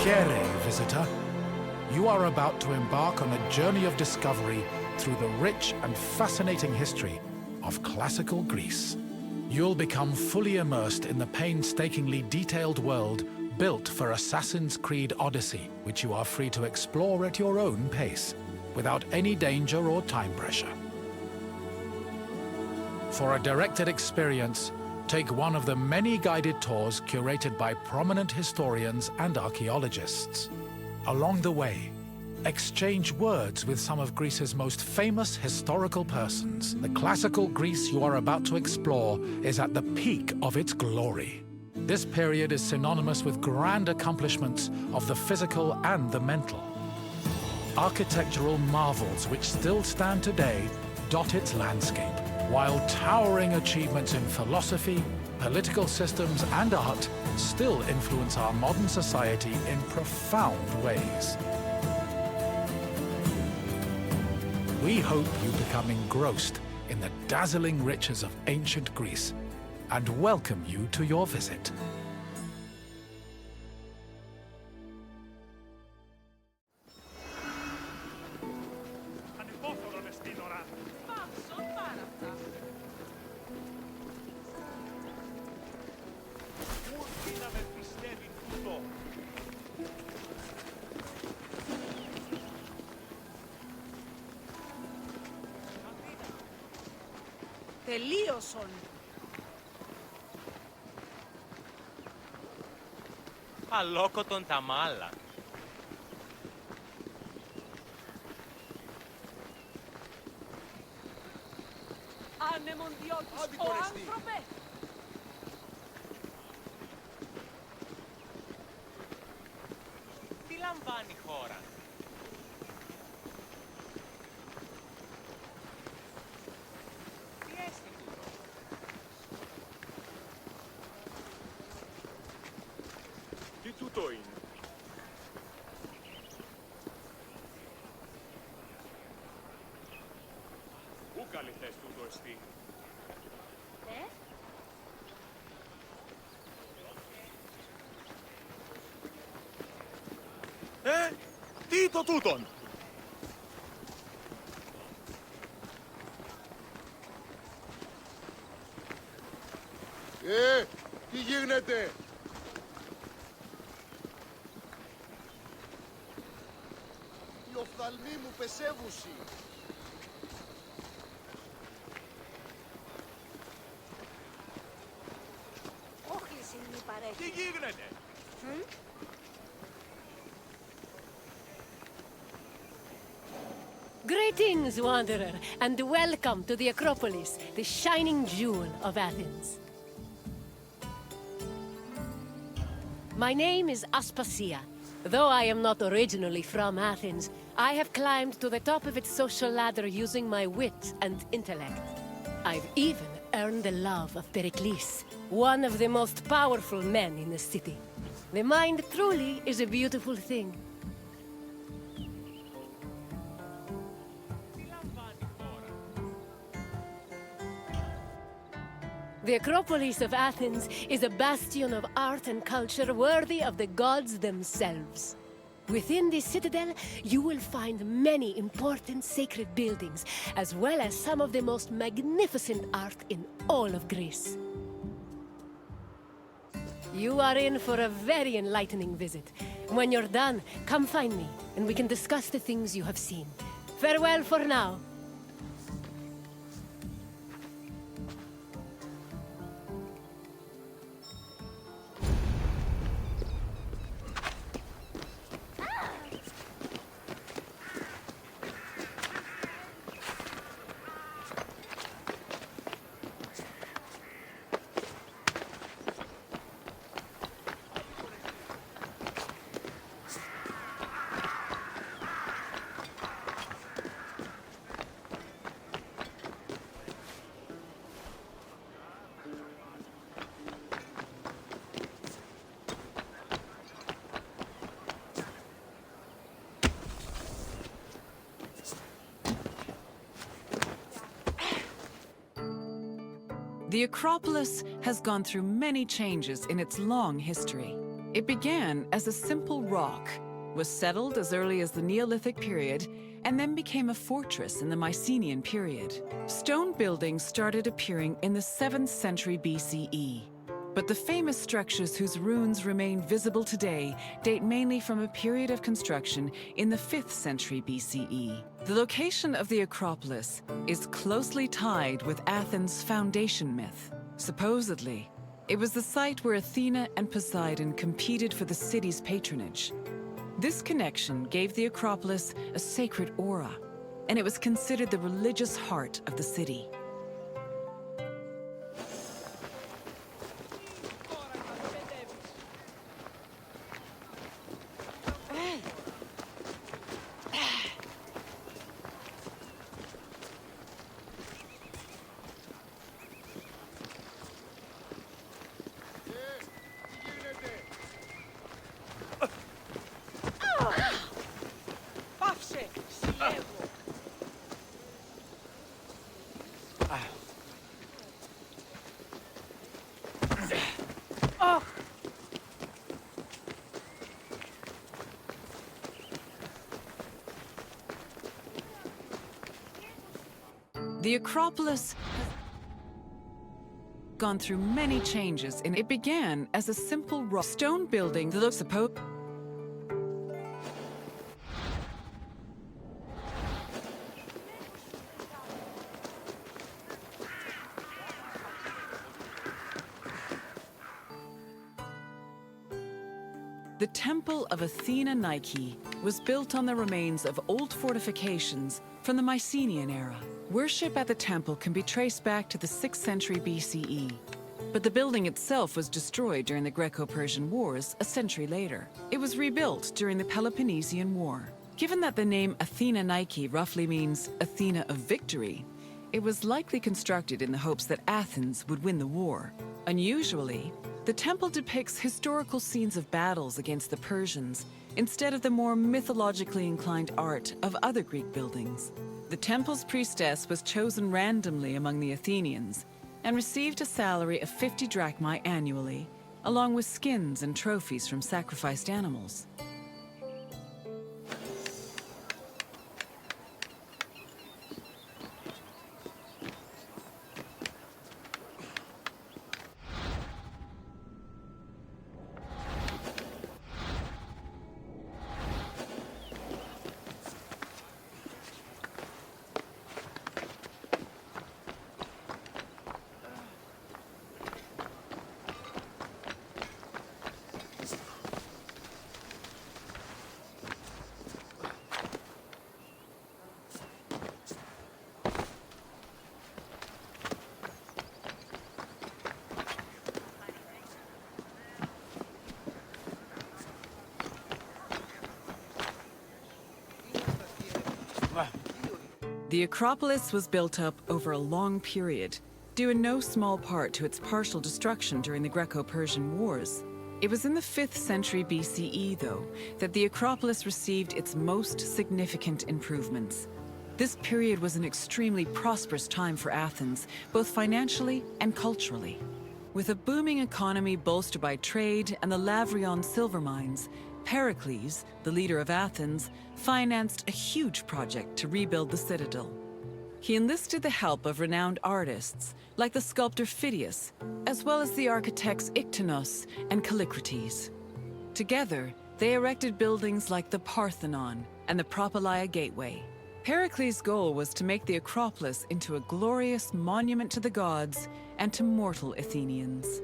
Credere, visitor. You are about to embark on a journey of discovery through the rich and fascinating history of classical Greece. You'll become fully immersed in the painstakingly detailed world built for Assassin's Creed Odyssey, which you are free to explore at your own pace, without any danger or time pressure. For a directed experience, take one of the many guided tours curated by prominent historians and archaeologists. Along the way, exchange words with some of Greece's most famous historical persons. The classical Greece you are about to explore is at the peak of its glory. This period is synonymous with grand accomplishments of the physical and the mental. Architectural marvels which still stand today dot its landscape, while towering achievements in philosophy, political systems, and art still influence our modern society in profound ways. We hope you become engrossed in the dazzling riches of ancient Greece and welcome you to your visit. Τελείωσον. Αλόκοτον τα μάλα. Ανεμοντιώτης ο άνθρωπε. Τι λαμβάνει η χώρα? Τι έστει τούτο? Τι τούτο είναι? Πού καλυθές τούτο εστί? Τι το τούτον? Τι γίνεται? Οι οφθαλμοί μου πεσεύουσι. Όχληση μη παρέχει. Τι γίνεται? Greetings, wanderer, and welcome to the Acropolis, the shining jewel of Athens. My name is Aspasia. Though I am not originally from Athens, I have climbed to the top of its social ladder using my wit and intellect. I've even earned the love of Pericles, one of the most powerful men in the city. The mind truly is a beautiful thing. The Acropolis of Athens is a bastion of art and culture worthy of the gods themselves. Within this citadel, you will find many important sacred buildings, as well as some of the most magnificent art in all of Greece. You are in for a very enlightening visit. When you're done, come find me, and we can discuss the things you have seen. Farewell for now. The Acropolis has gone through many changes in its long history. It began as a simple rock, was settled as early as the Neolithic period, and then became a fortress in the Mycenaean period. Stone buildings started appearing in the 7th century BCE. But the famous structures whose ruins remain visible today date mainly from a period of construction in the 5th century BCE. The location of the Acropolis is closely tied with Athens' foundation myth. Supposedly, it was the site where Athena and Poseidon competed for the city's patronage. This connection gave the Acropolis a sacred aura, and it was considered the religious heart of the city. Πάυσε, συλλέγω. The Acropolis has gone through many changes, and it began as a simple stone building that looks The Temple of Athena Nike was built on the remains of old fortifications from the Mycenaean era. Worship at the temple can be traced back to the 6th century BCE, but the building itself was destroyed during the Greco-Persian Wars a century later. It was rebuilt during the Peloponnesian War. Given that the name Athena Nike roughly means Athena of victory, it was likely constructed in the hopes that Athens would win the war. Unusually, the temple depicts historical scenes of battles against the Persians instead of the more mythologically inclined art of other Greek buildings. The temple's priestess was chosen randomly among the Athenians and received a salary of 50 drachmae annually, along with skins and trophies from sacrificed animals. The Acropolis was built up over a long period, due in no small part to its partial destruction during the Greco-Persian Wars. It was in the 5th century BCE, though, that the Acropolis received its most significant improvements. This period was an extremely prosperous time for Athens, both financially and culturally. With a booming economy bolstered by trade and the Lavrion silver mines, Pericles, the leader of Athens, financed a huge project to rebuild the citadel. He enlisted the help of renowned artists, like the sculptor Phidias, as well as the architects Iktinos and Callicrates. Together, they erected buildings like the Parthenon and the Propylaea Gateway. Pericles' goal was to make the Acropolis into a glorious monument to the gods and to mortal Athenians.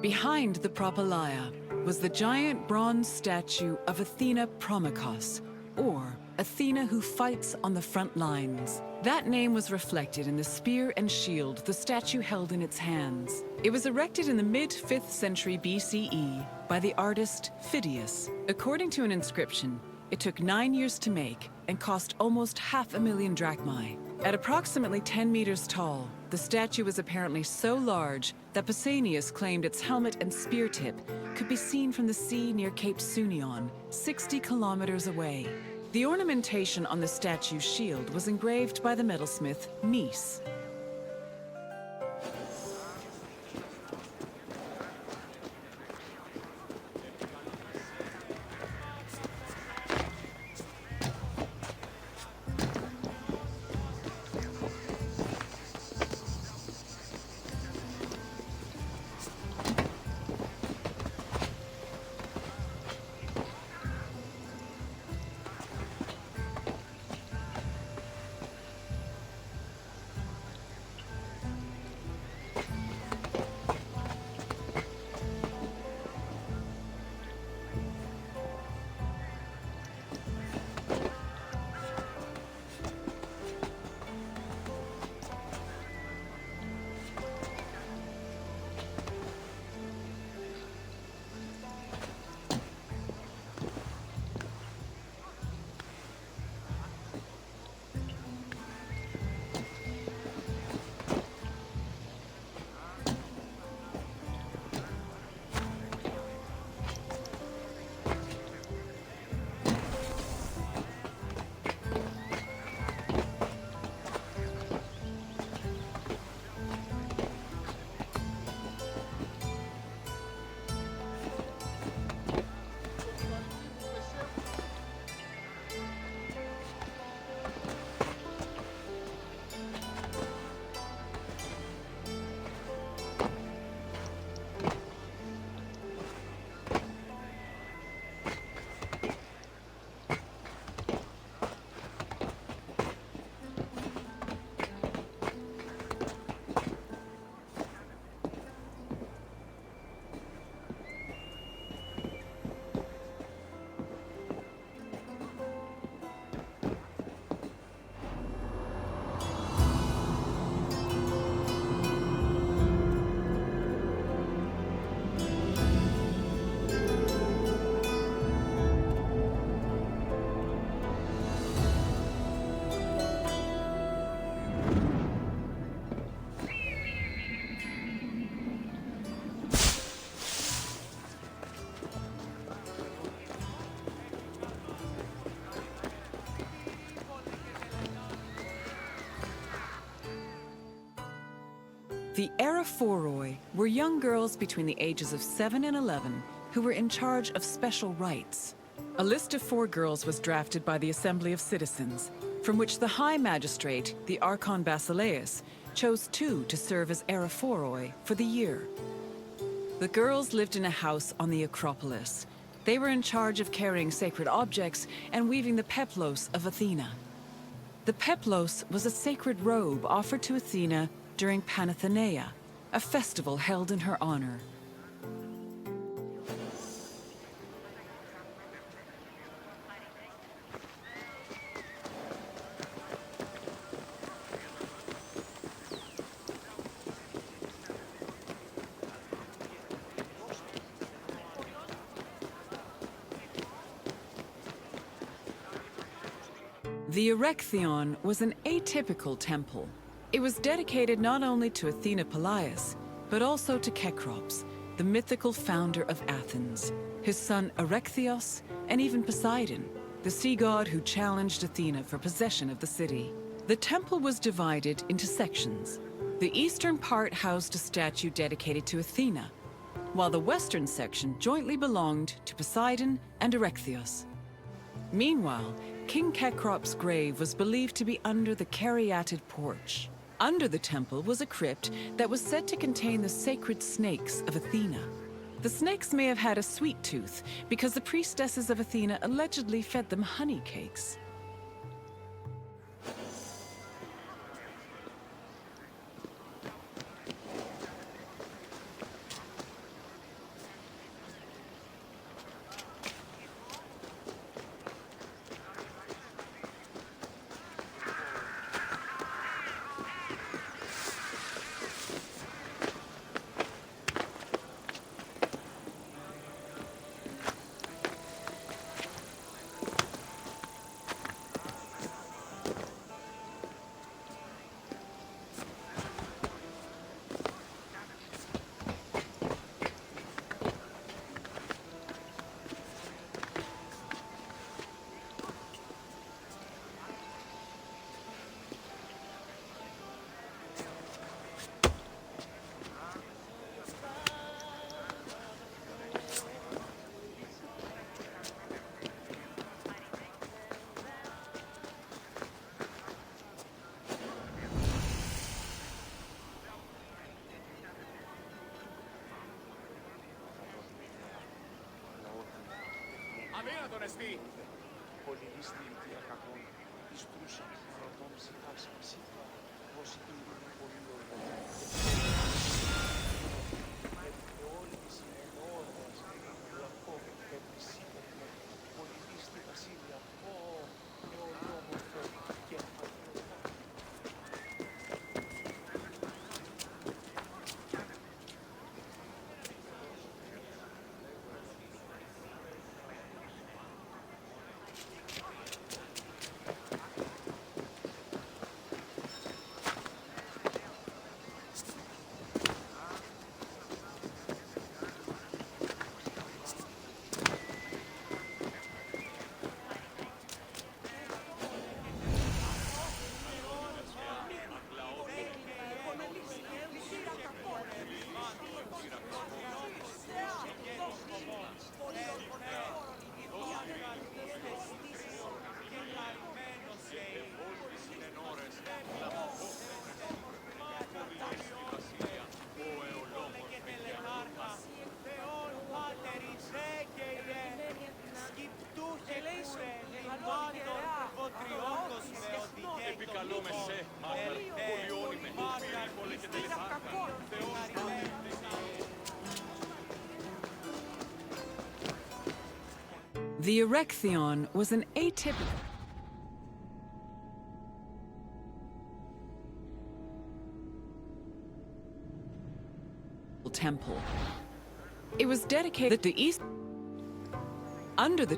Behind the Propylaea was the giant bronze statue of Athena Promachos, or Athena who fights on the front lines. That name was reflected in the spear and shield the statue held in its hands. It was erected in the mid-5th century BCE by the artist Phidias. According to an inscription, it took 9 years to make and cost almost 500,000 drachmae. At approximately 10 meters tall, the statue was apparently so large that Pausanias claimed its helmet and spear tip could be seen from the sea near Cape Sunion, 60 kilometers away. The ornamentation on the statue's shield was engraved by the metalsmith Mies. The Eraphoroi were young girls between the ages of 7 and 11 who were in charge of special rites. A list of 4 girls was drafted by the Assembly of Citizens, from which the High Magistrate, the Archon Basileus, chose 2 to serve as Eraphoroi for the year. The girls lived in a house on the Acropolis. They were in charge of carrying sacred objects and weaving the peplos of Athena. The peplos was a sacred robe offered to Athena during Panathenaea, a festival held in her honor. The Erechtheion was an atypical temple. It was dedicated not only to Athena Pelias, but also to Cecrops, the mythical founder of Athens, his son Erechtheos, and even Poseidon, the sea god who challenged Athena for possession of the city. The temple was divided into sections. The eastern part housed a statue dedicated to Athena, while the western section jointly belonged to Poseidon and Erechtheos. Meanwhile, King Cecrops' grave was believed to be under the caryatid porch. Under the temple was a crypt that was said to contain the sacred snakes of Athena. The snakes may have had a sweet tooth because the priestesses of Athena allegedly fed them honey cakes. Αδύνατον εστί. Πολυλίστην αιτία κακών, εις τρούσαν φροντών ψυχάς ψήφια, ως η ειρήνη πολυλογία. Όλοι τις ενόρας, λακό, επισήμωνα, πολυλίστη βασίλεια, εολόμορφο και αγιώτα. Επικαλώ με σε, μάταρ, πολιώνει με, πυρήπολε και τελεπάρχα, Θεός The Erechtheion was an atypical temple. It was dedicated to east under the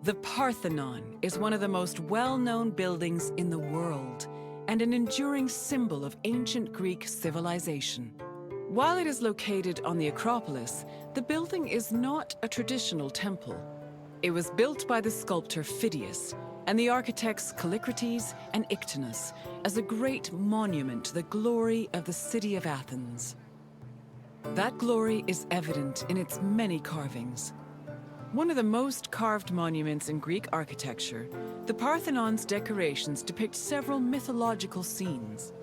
The Parthenon is one of the most well-known buildings in the world and an enduring symbol of ancient Greek civilization. While it is located on the Acropolis, the building is not a traditional temple. It was built by the sculptor Phidias and the architects Callicrates and Ictinus as a great monument to the glory of the city of Athens. That glory is evident in its many carvings. One of the most carved monuments in Greek architecture, the Parthenon's decorations depict several mythological scenes.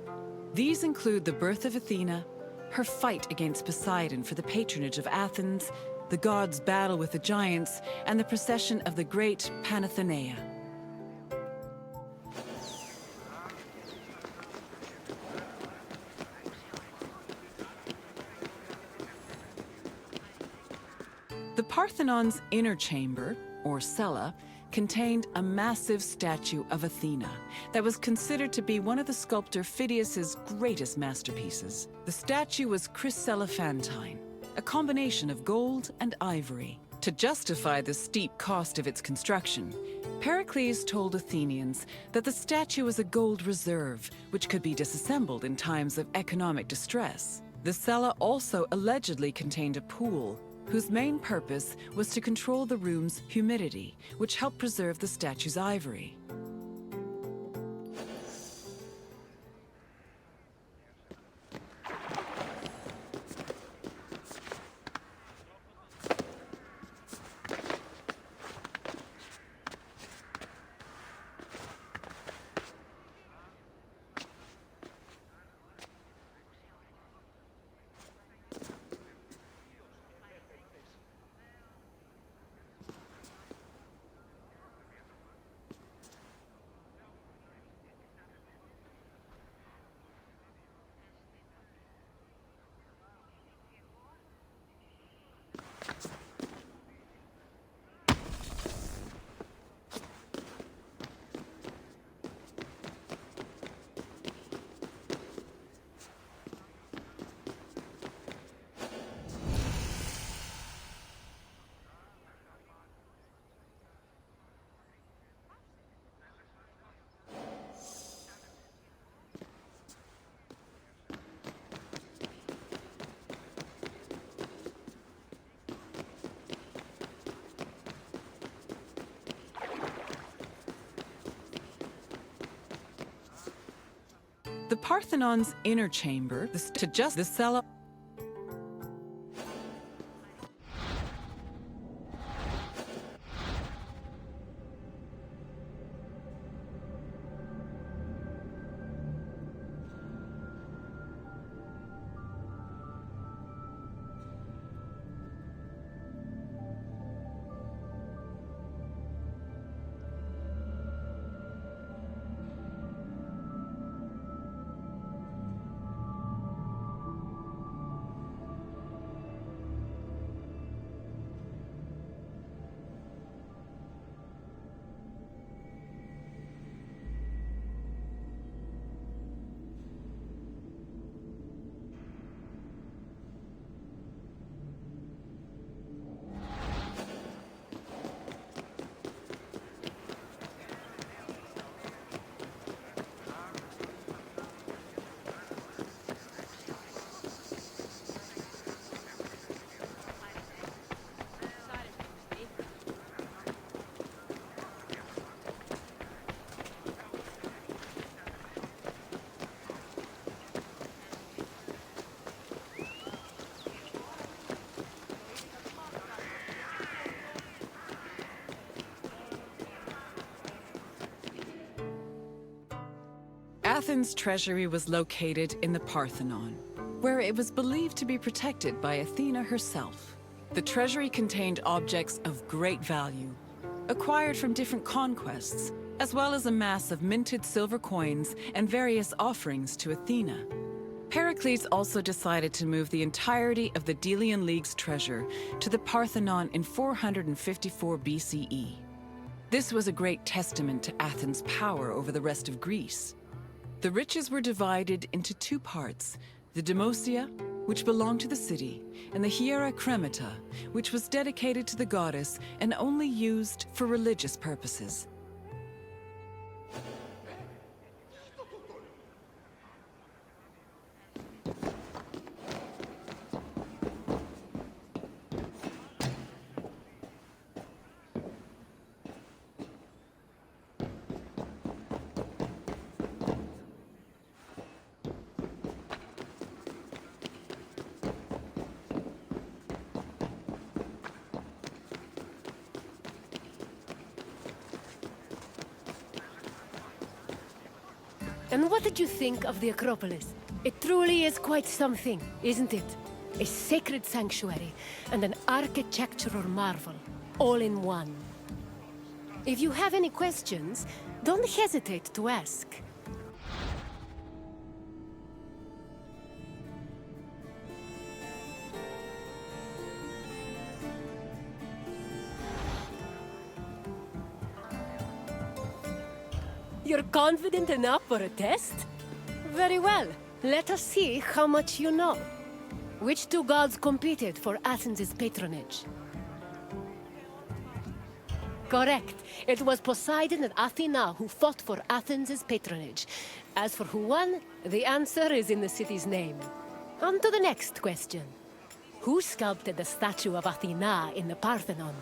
These include the birth of Athena, her fight against Poseidon for the patronage of Athens, the gods' battle with the giants, and the procession of the great Panathenaea. The Parthenon's inner chamber, or cella, contained a massive statue of Athena that was considered to be one of the sculptor Phidias's greatest masterpieces. The statue was chryselephantine, a combination of gold and ivory. To justify the steep cost of its construction, Pericles told Athenians that the statue was a gold reserve, which could be disassembled in times of economic distress. The cella also allegedly contained a pool, whose main purpose was to control the room's humidity, which helped preserve the statue's ivory. The Parthenon's inner chamber, to just the cell. Athens' treasury was located in the Parthenon, where it was believed to be protected by Athena herself. The treasury contained objects of great value, acquired from different conquests, as well as a mass of minted silver coins and various offerings to Athena. Pericles also decided to move the entirety of the Delian League's treasure to the Parthenon in 454 BCE. This was a great testament to Athens' power over the rest of Greece. The riches were divided into two parts, the Demosia, which belonged to the city, and the Hiera Cremata, which was dedicated to the goddess and only used for religious purposes. And what did you think of the Acropolis? It truly is quite something, isn't it? A sacred sanctuary and an architectural marvel, all in one. If you have any questions, don't hesitate to ask. You're confident enough for a test? Very well. Let us see how much you know. Which two gods competed for Athens' patronage? Correct. It was Poseidon and Athena who fought for Athens' patronage. As for who won, the answer is in the city's name. On to the next question. Who sculpted the statue of Athena in the Parthenon?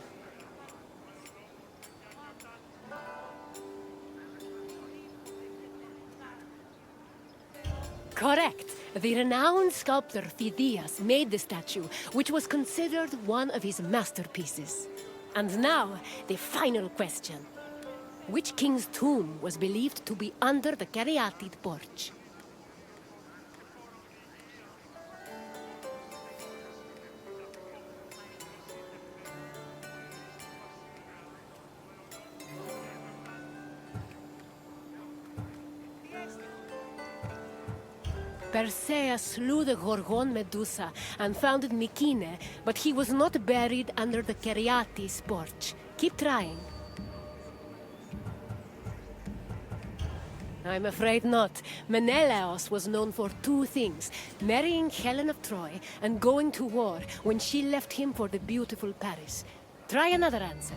Correct. The renowned sculptor Phidias made the statue, which was considered one of his masterpieces. And now, the final question. Which king's tomb was believed to be under the caryatid porch? Perseus slew the Gorgon Medusa and founded Mykene, but he was not buried under the Caryatid porch. Keep trying. I'm afraid not. Menelaos was known for two things: marrying Helen of Troy and going to war when she left him for the beautiful Paris. Try another answer.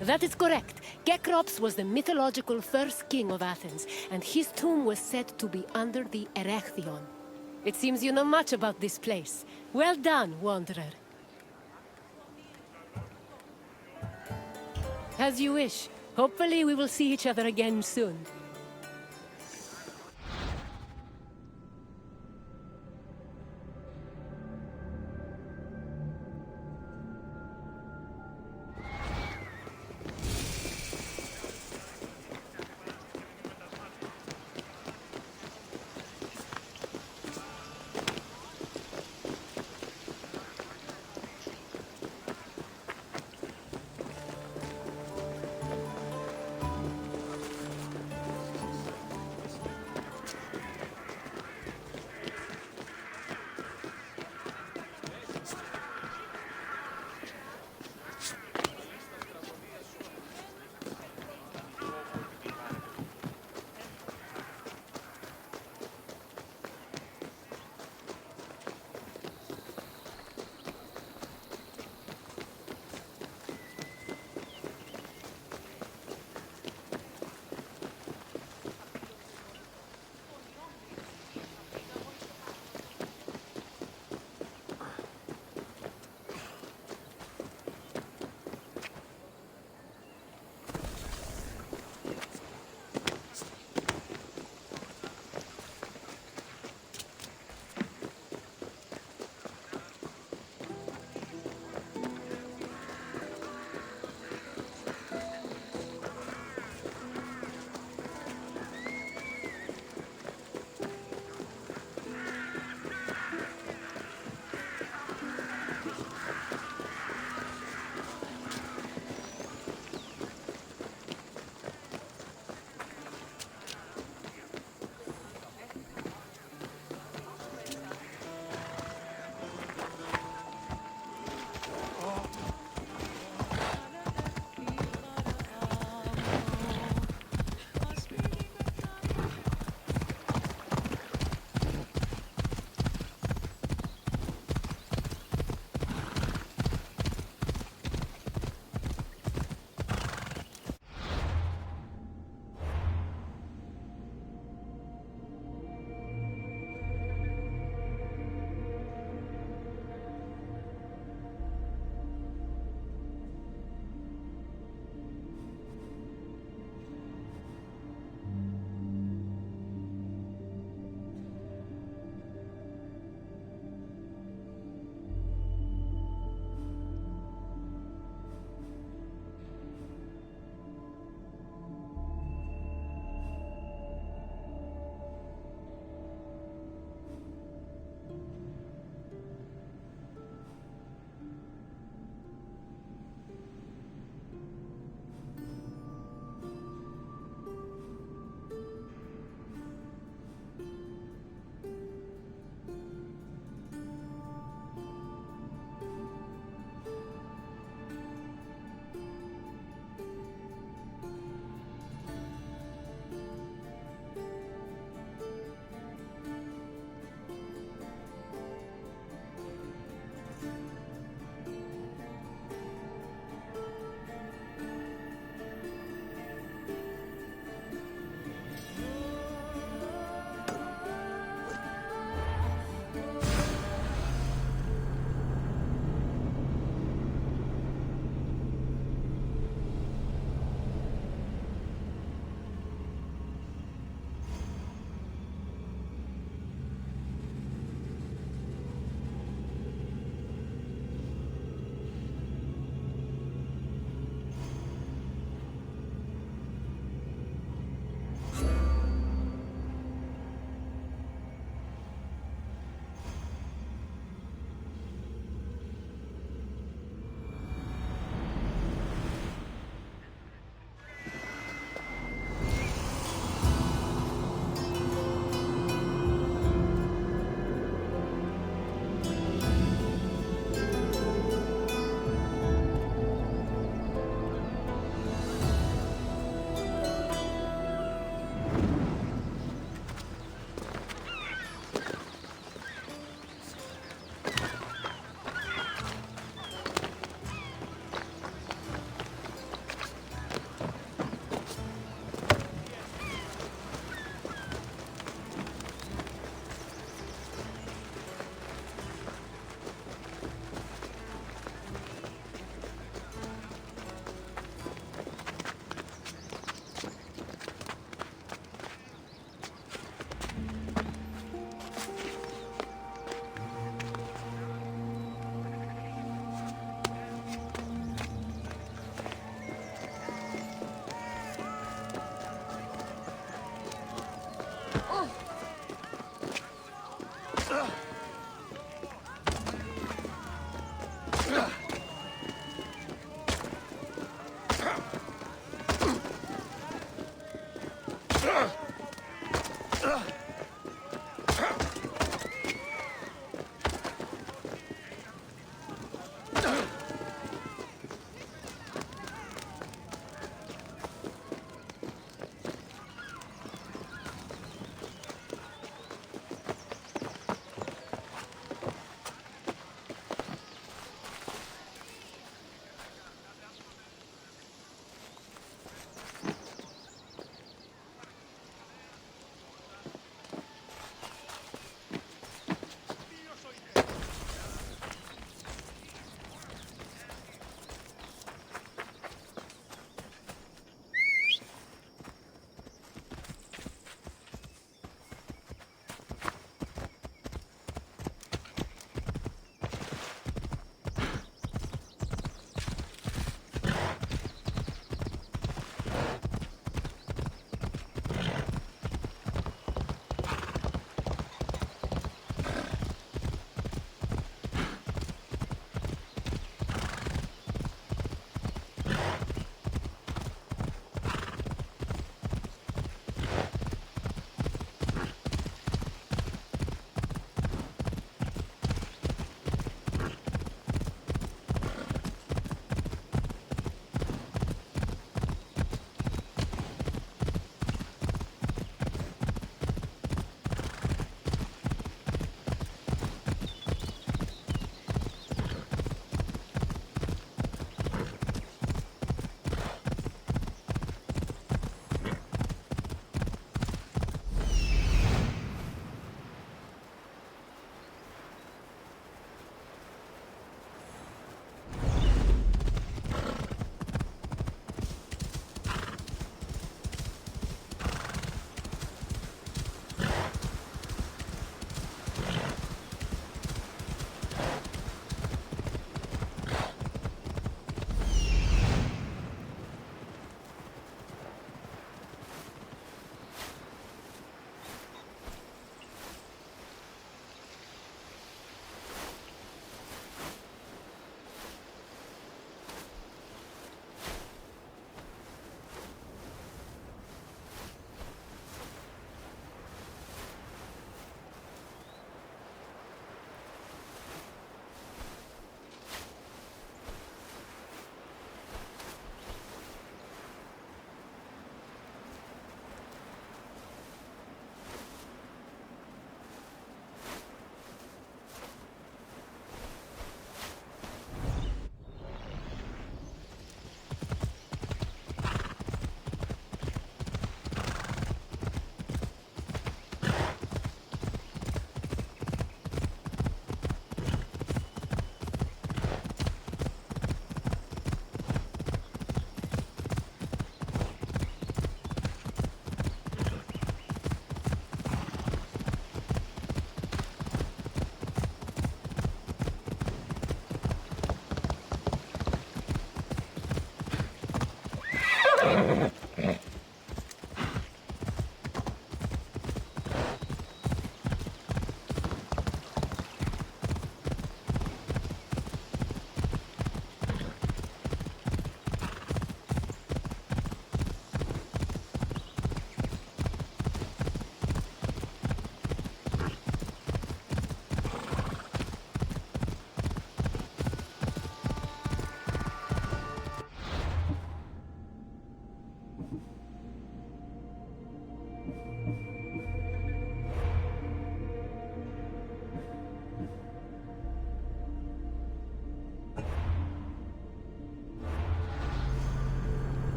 That is correct. Cecrops was the mythological first king of Athens, and his tomb was said to be under the Erechtheion. It seems you know much about this place. Well done, wanderer. As you wish. Hopefully we will see each other again soon.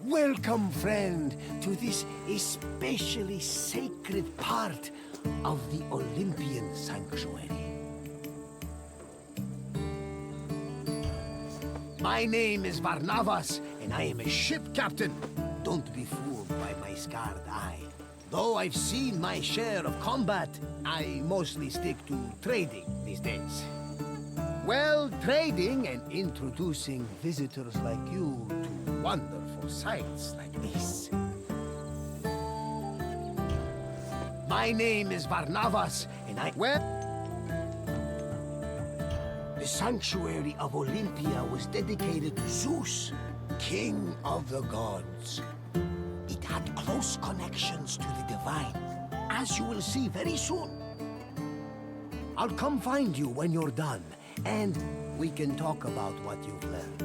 Welcome, friend, to this especially sacred part of the Olympian sanctuary. My name is Varnavas, and I am a ship captain. Don't be fooled by my scarred eye. Though I've seen my share of combat, I mostly stick to trading these days. Well, trading and introducing visitors like you to wonderful sights like this. My name is Varnavas, and the sanctuary of Olympia was dedicated to Zeus, king of the gods. It had close connections to the divine, as you will see very soon. I'll come find you when you're done, and we can talk about what you've learned.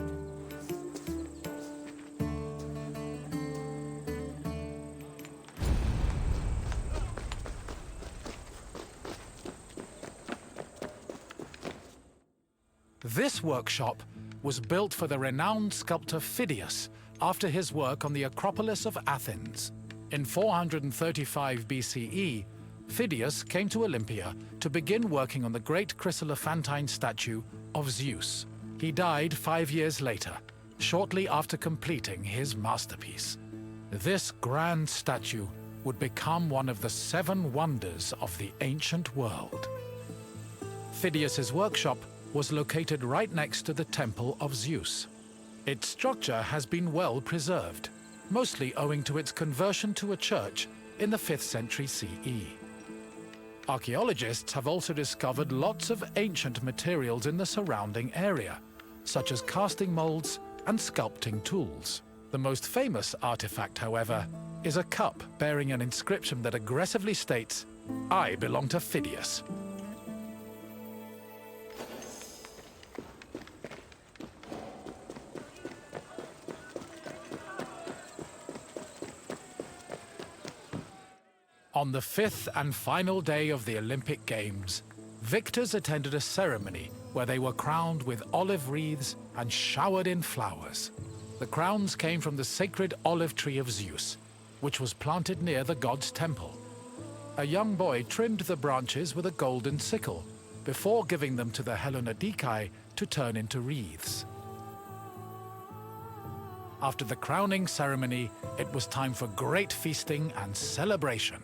This workshop was built for the renowned sculptor Phidias after his work on the Acropolis of Athens. In 435 BCE, Phidias came to Olympia to begin working on the great chryselephantine statue of Zeus. He died 5 years later, shortly after completing his masterpiece. This grand statue would become one of the 7 wonders of the ancient world. Phidias's workshop was located right next to the Temple of Zeus. Its structure has been well preserved, mostly owing to its conversion to a church in the 5th century CE. Archaeologists have also discovered lots of ancient materials in the surrounding area, such as casting molds and sculpting tools. The most famous artifact, however, is a cup bearing an inscription that aggressively states, "I belong to Phidias." On the 5th and final day of the Olympic Games, victors attended a ceremony where they were crowned with olive wreaths and showered in flowers. The crowns came from the sacred olive tree of Zeus, which was planted near the god's temple. A young boy trimmed the branches with a golden sickle before giving them to the Hellanodikai to turn into wreaths. After the crowning ceremony, it was time for great feasting and celebration.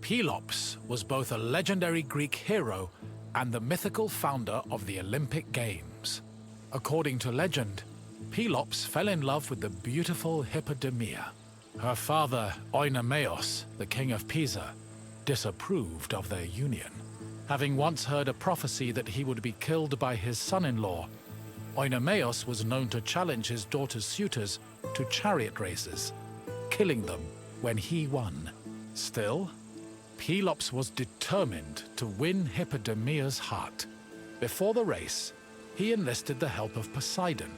Pelops was both a legendary Greek hero and the mythical founder of the Olympic Games. According to legend, Pelops fell in love with the beautiful Hippodamia. Her father, Oenomaus, the king of Pisa, disapproved of their union. Having once heard a prophecy that he would be killed by his son-in-law, Oenomaus was known to challenge his daughter's suitors to chariot races, killing them when he won. Still, Pelops was determined to win Hippodamia's heart. Before the race, he enlisted the help of Poseidon,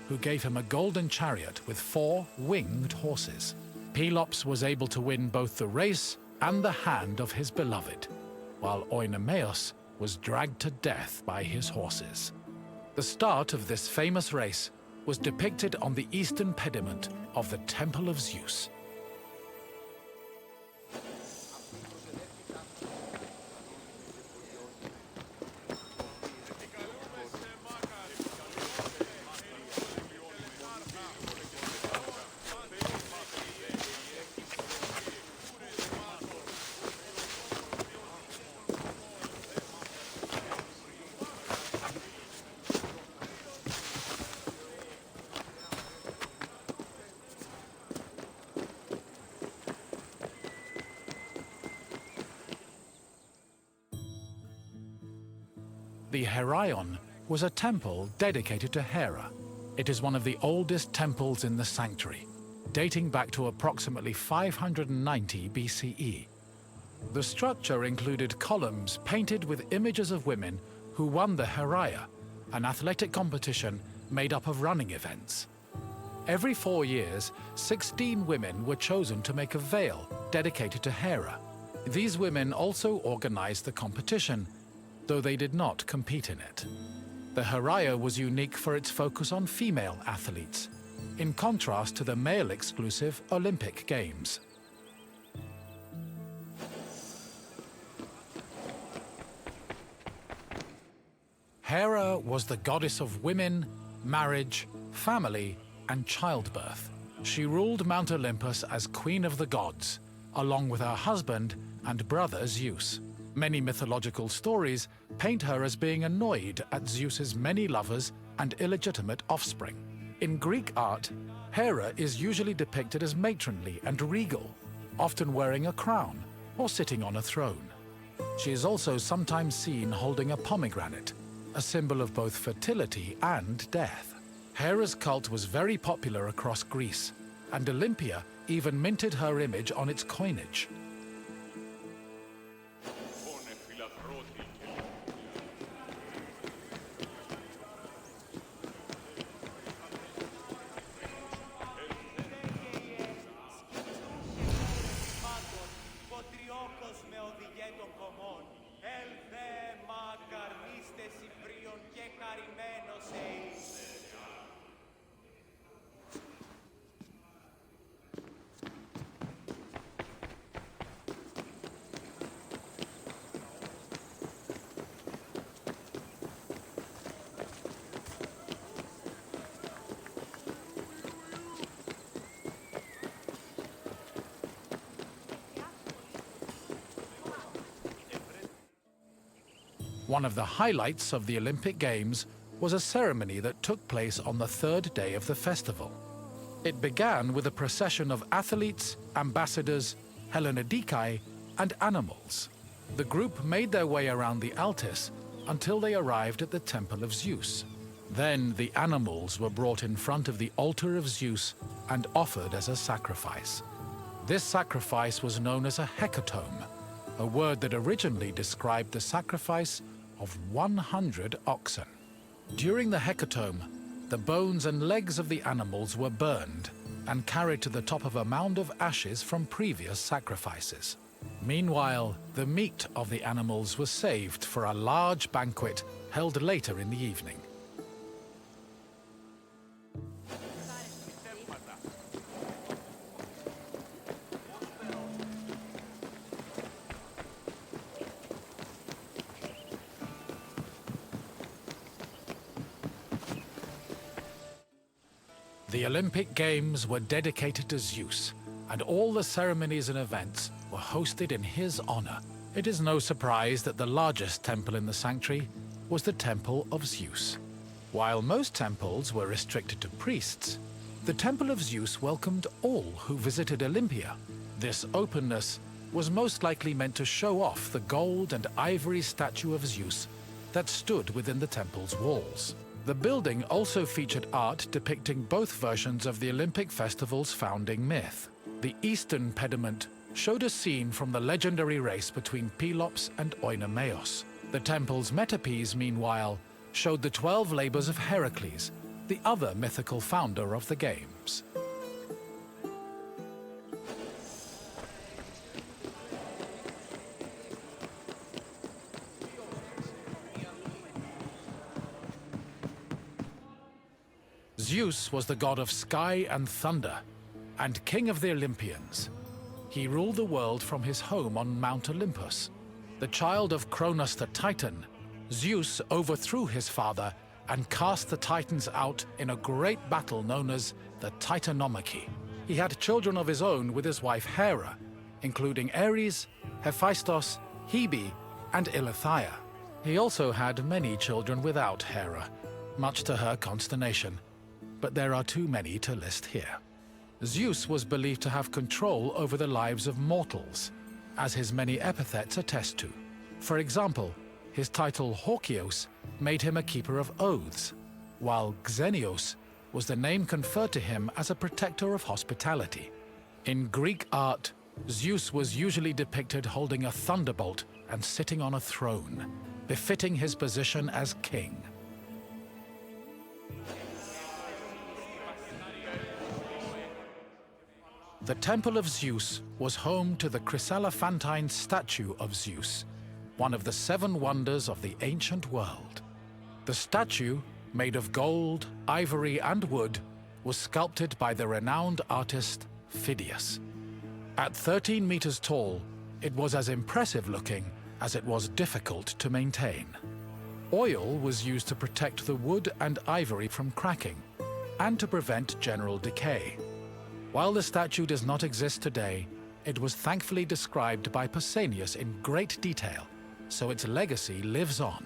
who gave him a golden chariot with 4 winged horses. Pelops was able to win both the race and the hand of his beloved, while Oenomaus was dragged to death by his horses. The start of this famous race was depicted on the eastern pediment of the Temple of Zeus. The Heraion was a temple dedicated to Hera. It is one of the oldest temples in the sanctuary, dating back to approximately 590 BCE. The structure included columns painted with images of women who won the Heraia, an athletic competition made up of running events. Every 4 years, 16 women were chosen to make a veil dedicated to Hera. These women also organized the competition, though they did not compete in it. The Heraia was unique for its focus on female athletes, in contrast to the male-exclusive Olympic Games. Hera was the goddess of women, marriage, family, and childbirth. She ruled Mount Olympus as Queen of the Gods, along with her husband and brother Zeus. Many mythological stories paint her as being annoyed at Zeus's many lovers and illegitimate offspring. In Greek art, Hera is usually depicted as matronly and regal, often wearing a crown or sitting on a throne. She is also sometimes seen holding a pomegranate, a symbol of both fertility and death. Hera's cult was very popular across Greece, and Olympia even minted her image on its coinage. One of the highlights of the Olympic Games was a ceremony that took place on the third day of the festival. It began with a procession of athletes, ambassadors, Hellenodikai, and animals. The group made their way around the Altis until they arrived at the Temple of Zeus. Then the animals were brought in front of the altar of Zeus and offered as a sacrifice. This sacrifice was known as a hecatomb, a word that originally described the sacrifice of 100 oxen. During the hecatomb, the bones and legs of the animals were burned and carried to the top of a mound of ashes from previous sacrifices. Meanwhile, the meat of the animals was saved for a large banquet held later in the evening. The Olympic Games were dedicated to Zeus, and all the ceremonies and events were hosted in his honor. It is no surprise that the largest temple in the sanctuary was the Temple of Zeus. While most temples were restricted to priests, the Temple of Zeus welcomed all who visited Olympia. This openness was most likely meant to show off the gold and ivory statue of Zeus that stood within the temple's walls. The building also featured art depicting both versions of the Olympic festival's founding myth. The eastern pediment showed a scene from the legendary race between Pelops and Oinomaos. The temple's metapiece, meanwhile, showed the 12 labors of Heracles, the other mythical founder of the games. Zeus was the god of sky and thunder, and king of the Olympians. He ruled the world from his home on Mount Olympus. The child of Cronus the Titan, Zeus overthrew his father and cast the Titans out in a great battle known as the Titanomachy. He had children of his own with his wife Hera, including Ares, Hephaestus, Hebe, and Eileithyia. He also had many children without Hera, much to her consternation, but there are too many to list here. Zeus was believed to have control over the lives of mortals, as his many epithets attest to. For example, his title Hawkios made him a keeper of oaths, while Xenios was the name conferred to him as a protector of hospitality. In Greek art, Zeus was usually depicted holding a thunderbolt and sitting on a throne, befitting his position as king. The Temple of Zeus was home to the chryselephantine statue of Zeus, one of the 7 wonders of the ancient world. The statue, made of gold, ivory, and wood, was sculpted by the renowned artist Phidias. At 13 meters tall, it was as impressive looking as it was difficult to maintain. Oil was used to protect the wood and ivory from cracking and to prevent general decay. While the statue does not exist today, it was thankfully described by Pausanias in great detail, so its legacy lives on.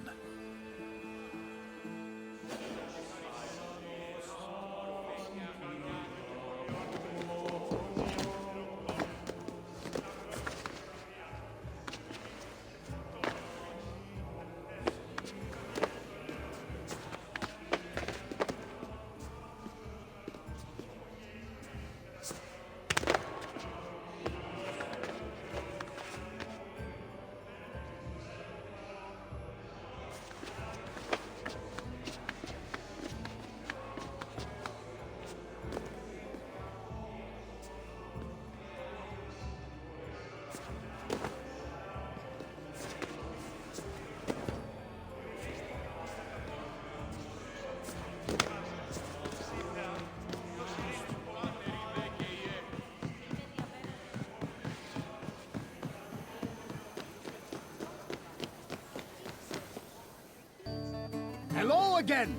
Hello again!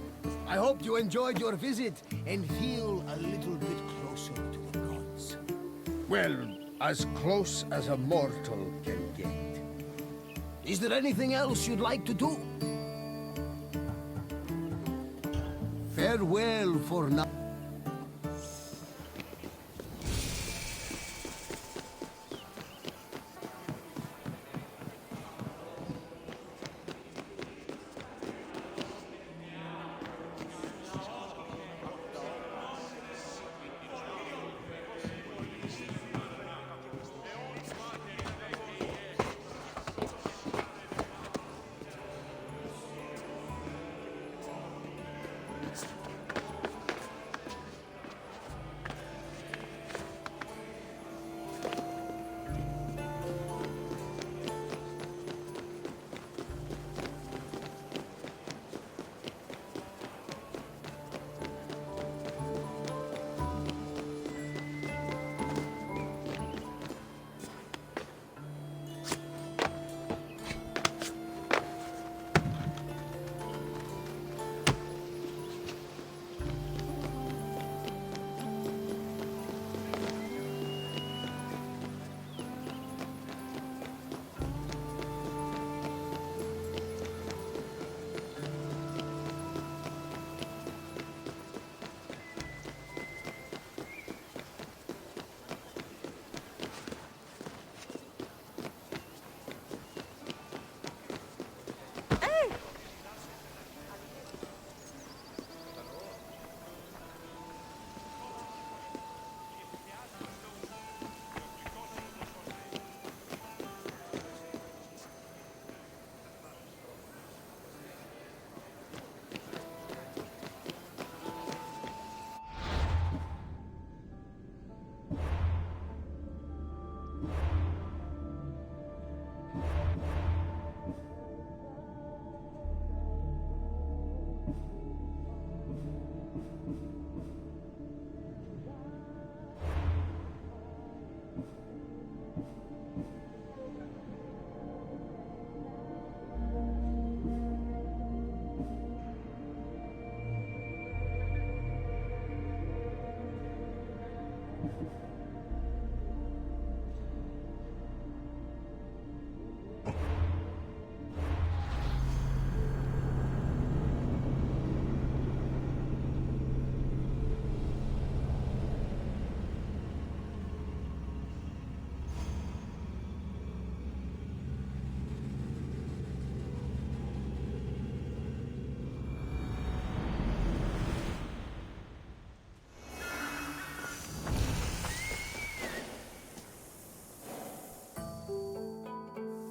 I hope you enjoyed your visit and feel a little bit closer to the gods. Well, as close as a mortal can get. Is there anything else you'd like to do? Farewell for now.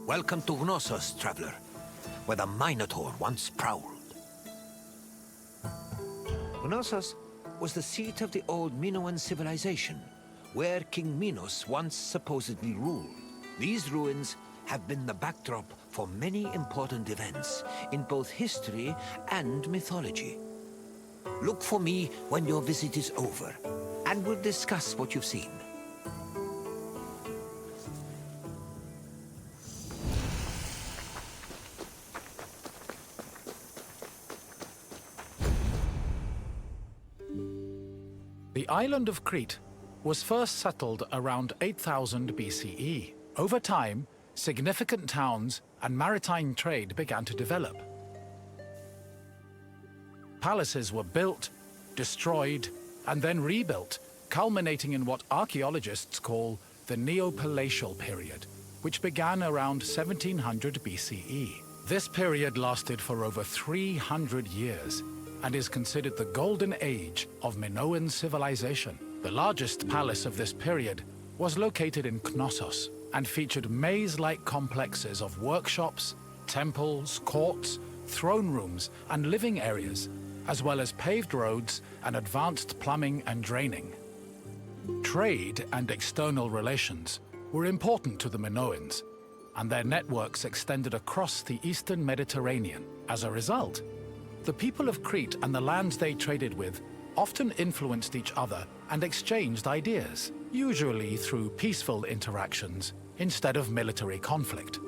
Welcome to Gnossos, traveler, where the Minotaur once prowled. Gnossos was the seat of the old Minoan civilization, where King Minos once supposedly ruled. These ruins have been the backdrop for many important events in both history and mythology. Look for me when your visit is over, and we'll discuss what you've seen. The island of Crete was first settled around 8000 BCE. Over time, significant towns and maritime trade began to develop. Palaces were built, destroyed, and then rebuilt, culminating in what archaeologists call the Neopalatial period, which began around 1700 BCE. This period lasted for over 300 years and is considered the golden age of Minoan civilization. The largest palace of this period was located in Knossos and featured maze-like complexes of workshops, temples, courts, throne rooms, and living areas, as well as paved roads and advanced plumbing and draining. Trade and external relations were important to the Minoans, and their networks extended across the eastern Mediterranean. As a result, the people of Crete and the lands they traded with often influenced each other and exchanged ideas, usually through peaceful interactions instead of military conflict.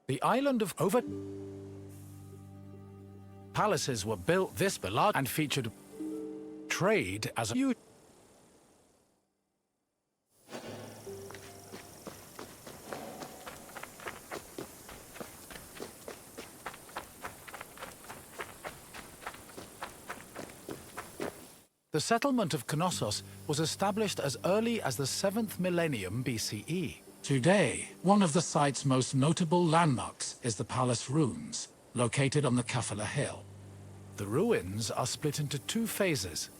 The island of palaces were built this large and featured trade as a huge. The settlement of Knossos was established as early as the 7th millennium BCE. Today, one of the site's most notable landmarks is the palace ruins, located on the Kafala Hill. The ruins are split into two phases: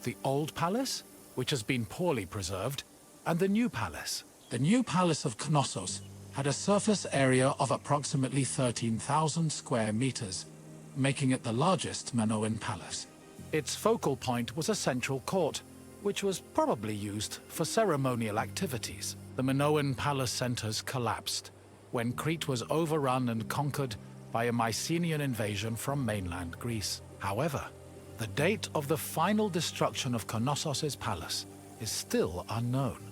the old palace, which has been poorly preserved, and the new palace. The new palace of Knossos had a surface area of approximately 13,000 square meters, making it the largest Minoan palace. Its focal point was a central court, which was probably used for ceremonial activities. The Minoan palace centers collapsed when Crete was overrun and conquered by a Mycenaean invasion from mainland Greece. However, the date of the final destruction of Knossos' palace is still unknown.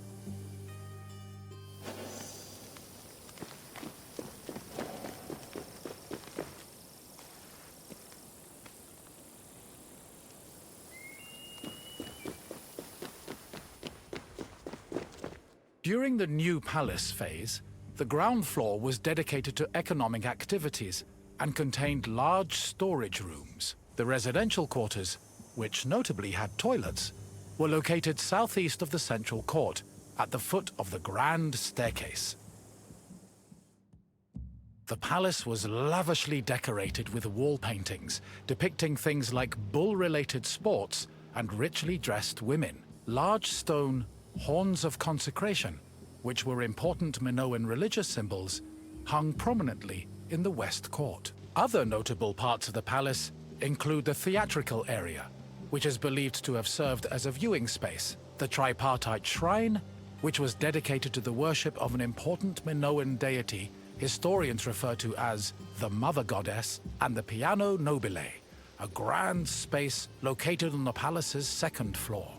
During the new palace phase, the ground floor was dedicated to economic activities and contained large storage rooms. The residential quarters, which notably had toilets, were located southeast of the central court, at the foot of the grand staircase. The palace was lavishly decorated with wall paintings depicting things like bull-related sports and richly dressed women. Large stone horns of consecration, which were important Minoan religious symbols, hung prominently in the west court. Other notable parts of the palace include the theatrical area, which is believed to have served as a viewing space, the tripartite shrine, which was dedicated to the worship of an important Minoan deity historians refer to as the Mother Goddess, and the Piano Nobile, a grand space located on the palace's second floor.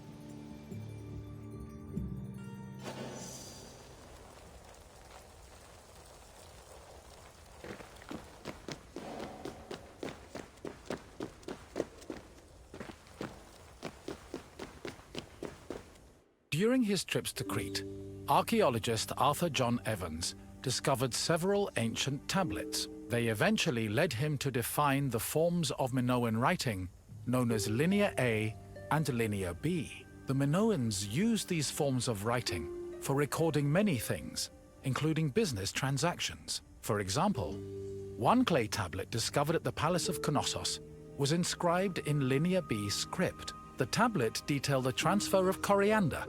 During his trips to Crete, archaeologist Arthur John Evans discovered several ancient tablets. They eventually led him to define the forms of Minoan writing known as Linear A and Linear B. The Minoans used these forms of writing for recording many things, including business transactions. For example, one clay tablet discovered at the Palace of Knossos was inscribed in Linear B script. The tablet detailed the transfer of coriander,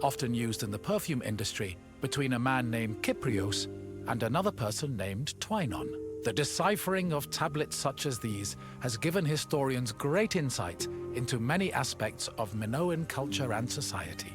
often used in the perfume industry, between a man named Kyprios and another person named Twinon. The deciphering of tablets such as these has given historians great insight into many aspects of Minoan culture and society.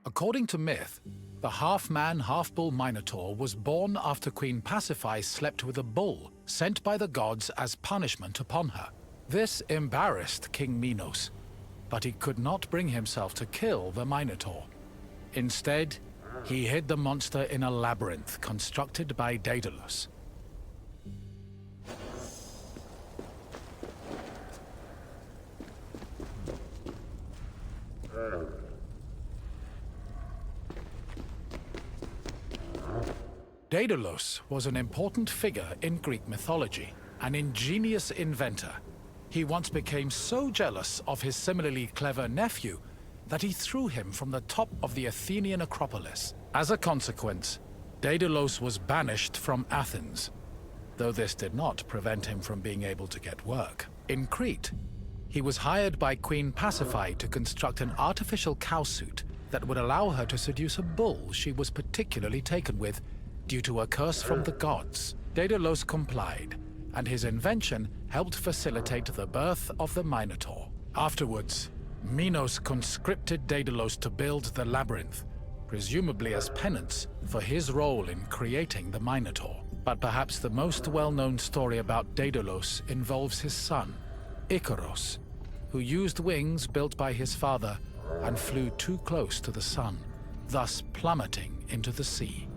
According to myth, the half-man, half-bull Minotaur was born after Queen Pasiphae slept with a bull sent by the gods as punishment upon her. This embarrassed King Minos, but he could not bring himself to kill the Minotaur. Instead, he hid the monster in a labyrinth constructed by Daedalus. Daedalus was an important figure in Greek mythology, an ingenious inventor. He once became so jealous of his similarly clever nephew that he threw him from the top of the Athenian Acropolis. As a consequence, Daedalus was banished from Athens, though this did not prevent him from being able to get work. In Crete, he was hired by Queen Pasiphae to construct an artificial cowsuit that would allow her to seduce a bull she was particularly taken with due to a curse from the gods. Daedalus complied, and his invention helped facilitate the birth of the Minotaur. Afterwards, Minos conscripted Daedalus to build the labyrinth, presumably as penance for his role in creating the Minotaur. But perhaps the most well-known story about Daedalus involves his son, Icaros, who used wings built by his father and flew too close to the sun, thus plummeting into the sea.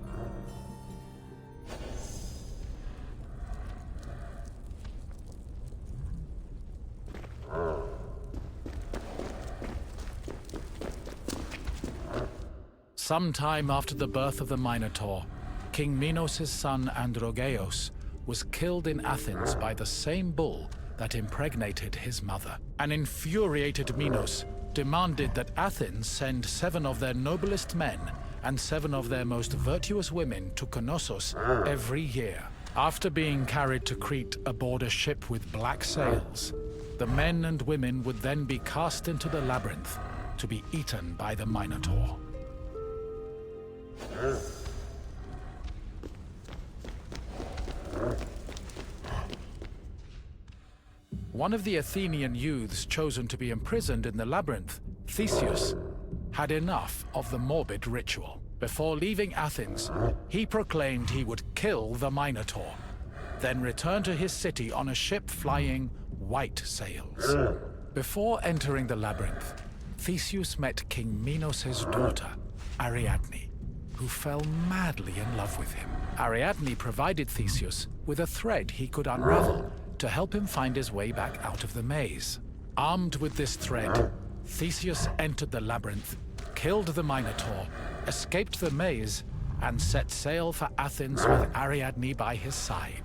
Sometime after the birth of the Minotaur, King Minos' son Androgeos was killed in Athens by the same bull that impregnated his mother. An infuriated Minos demanded that Athens send 7 of their noblest men and 7 of their most virtuous women to Knossos every year. After being carried to Crete aboard a ship with black sails, the men and women would then be cast into the labyrinth to be eaten by the Minotaur. One of the Athenian youths chosen to be imprisoned in the labyrinth, Theseus, had enough of the morbid ritual. Before leaving Athens, he proclaimed he would kill the Minotaur, then return to his city on a ship flying white sails. Before entering the labyrinth, Theseus met King Minos' daughter, Ariadne, who fell madly in love with him. Ariadne provided Theseus with a thread he could unravel to help him find his way back out of the maze. Armed with this thread, Theseus entered the labyrinth, killed the Minotaur, escaped the maze, and set sail for Athens with Ariadne by his side.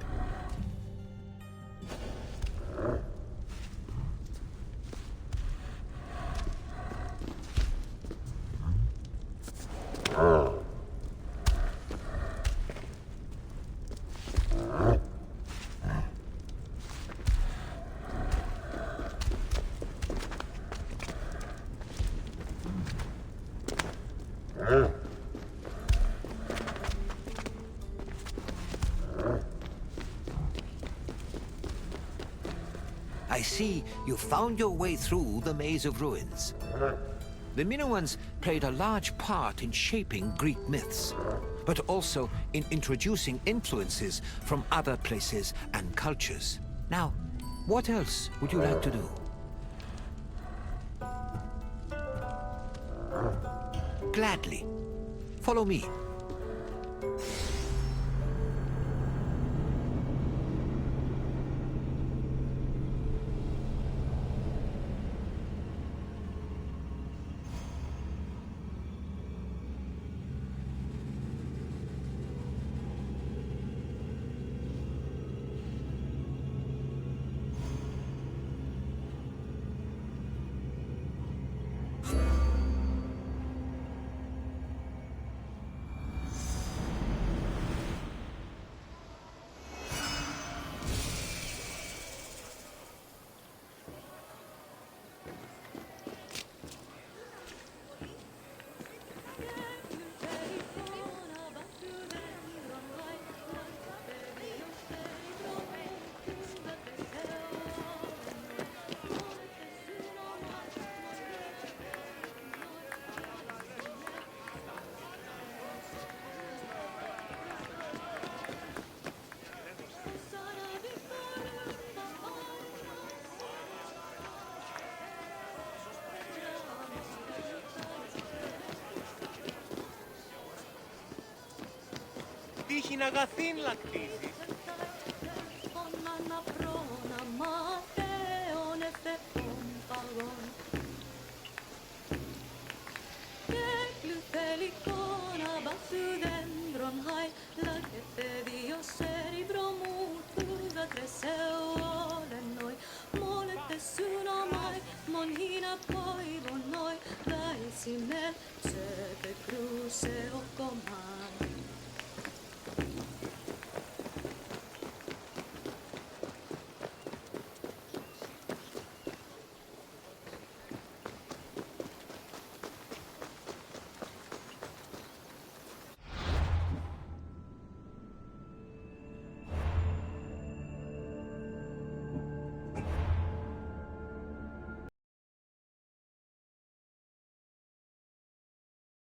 I see you found your way through the maze of ruins. The Minoans played a large part in shaping Greek myths, but also in introducing influences from other places and cultures. Now, what else would you like to do? Gladly. Follow me. Τύχην αγαθήν λακτήσεις. Mon hina poivonoi, daisimme söte